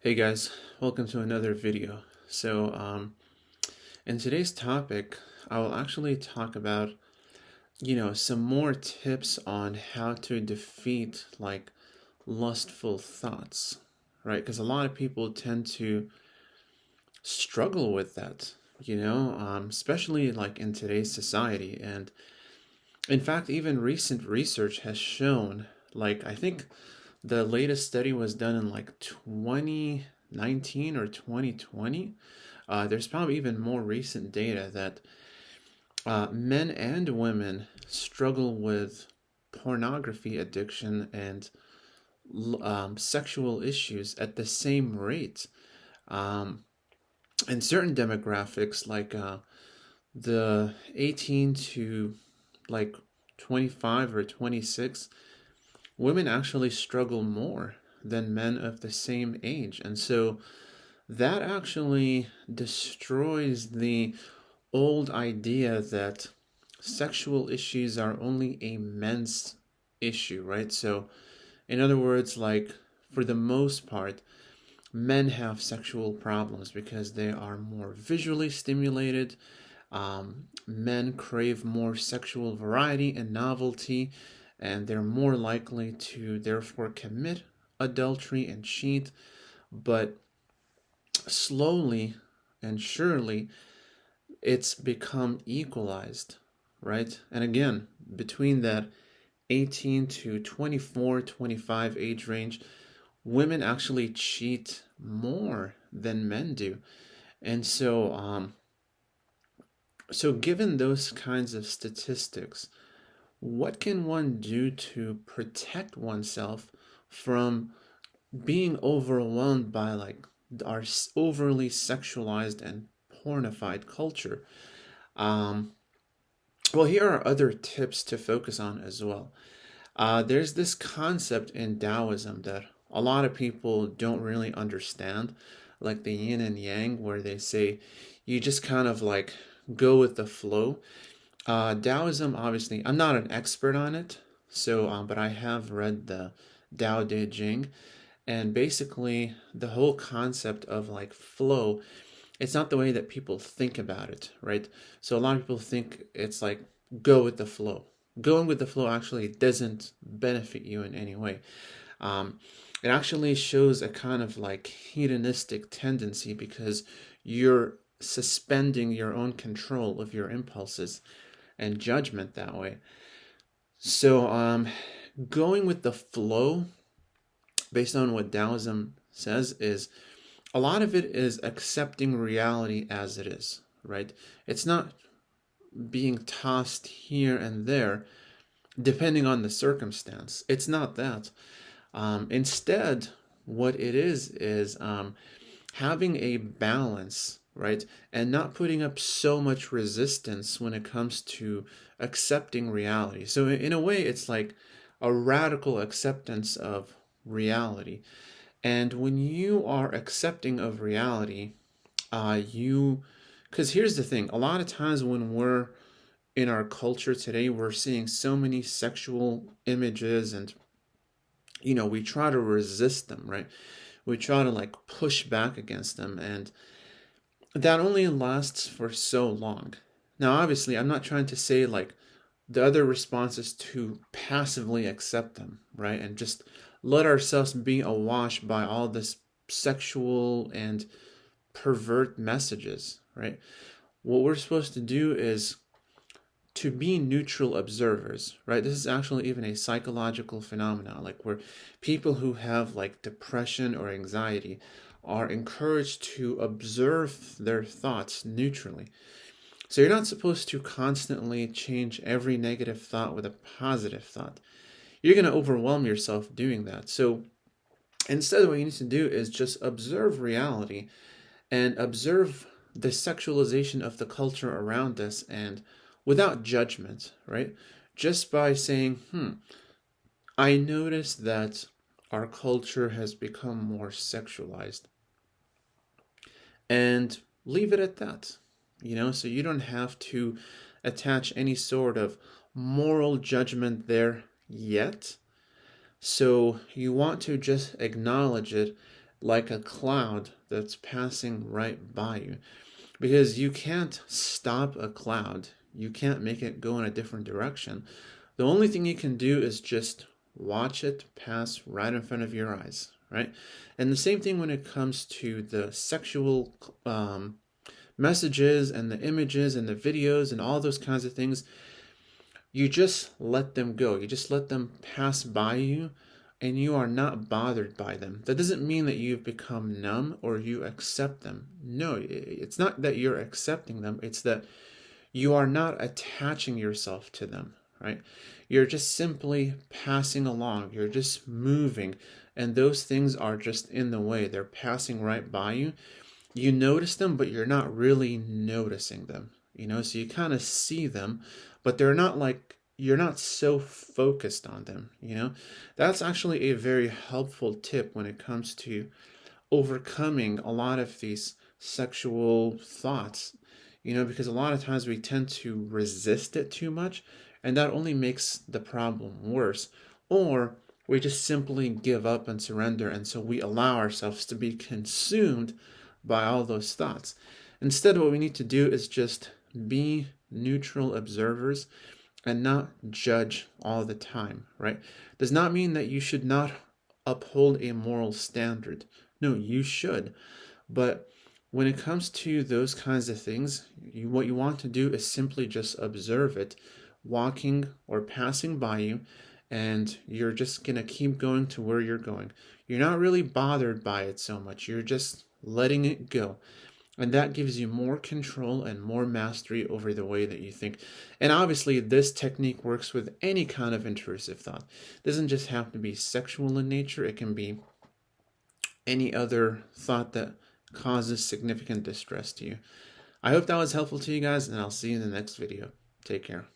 Hey guys, welcome to another video. In today's topic, I will actually talk about, some more tips on how to defeat lustful thoughts, right? Because a lot of people tend to struggle with that, especially like in today's society. And in fact, even recent research has shown, I think the latest study was done in like 2019 or 2020. There's probably even more recent data that men and women struggle with pornography addiction and sexual issues at the same rate. Um, in certain demographics, the 18 to like 25 or 26, women actually struggle more than men of the same age. And so that actually destroys the old idea that sexual issues are only a men's issue, right? So, in other words, for the most part, men have sexual problems because they are more visually stimulated. Men crave more sexual variety and novelty, and they're more likely to therefore commit adultery and cheat. But slowly and surely, it's become equalized, right? And again, between that 18 to 24, 25 age range, women actually cheat more than men do. And so given those kinds of statistics, what can one do to protect oneself from being overwhelmed by our overly sexualized and pornified culture? Um, well, here are other tips to focus on as well. There's this concept in Taoism that a lot of people don't really understand, like the yin and yang, where they say you just kind of go with the flow. Taoism, obviously, I'm not an expert on it, but I have read the Tao Te Ching, and basically the whole concept of flow, it's not the way that people think about it, right? So a lot of people think it's like go with the flow. Going with the flow actually doesn't benefit you in any way. Um, it actually shows a kind of hedonistic tendency because you're suspending your own control of your impulses and judgment that way. So, going with the flow, based on what Taoism says, is a lot of it is accepting reality as it is, right? It's not being tossed here and there depending on the circumstance. It's not that. Instead, what it is having a balance, right? And not putting up so much resistance when it comes to accepting reality. So, in a way, it's like a radical acceptance of reality. And when you are accepting of reality, because here's the thing, a lot of times when we're in our culture today, we're seeing so many sexual images and, we try to resist them, right? We try to push back against them, and that only lasts for so long. Now, obviously, I'm not trying to say the other response is to passively accept them, right? And just let ourselves be awash by all this sexual and pervert messages, right? What we're supposed to do is to be neutral observers, right? This is actually even a psychological phenomenon, where people who have depression or anxiety are encouraged to observe their thoughts neutrally. So you're not supposed to constantly change every negative thought with a positive thought. You're going to overwhelm yourself doing that. So instead, what you need to do is just observe reality and observe the sexualization of the culture around us, and without judgment, right? Just by saying, I notice that our culture has become more sexualized, and leave it at that. So you don't have to attach any sort of moral judgment there yet. So you want to just acknowledge it like a cloud that's passing right by you. Because you can't stop a cloud, you can't make it go in a different direction. The only thing you can do is just watch it pass right in front of your eyes, right? And the same thing when it comes to the sexual messages and the images and the videos and all those kinds of things. You just let them go. You just let them pass by you, and you are not bothered by them. That doesn't mean that you've become numb or you accept them. No, it's not that you're accepting them, it's that you are not attaching yourself to them, right? You're just simply passing along, you're just moving, and those things are just in the way. They're passing right by you. You notice them, but you're not really noticing them, so you kind of see them, but they're not like, you're not so focused on them. That's actually a very helpful tip when it comes to overcoming a lot of these sexual thoughts, because a lot of times we tend to resist it too much, and that only makes the problem worse. Or we just simply give up and surrender, and so we allow ourselves to be consumed by all those thoughts. Instead, what we need to do is just be neutral observers and not judge all the time, right? Does not mean that you should not uphold a moral standard. No, you should. But when it comes to those kinds of things, what you want to do is simply just observe it walking or passing by you, and you're just going to keep going to where you're going. You're not really bothered by it so much. You're just letting it go. And that gives you more control and more mastery over the way that you think. And obviously, this technique works with any kind of intrusive thought. It doesn't just have to be sexual in nature, it can be any other thought that causes significant distress to you. I hope that was helpful to you guys, and I'll see you in the next video. Take care.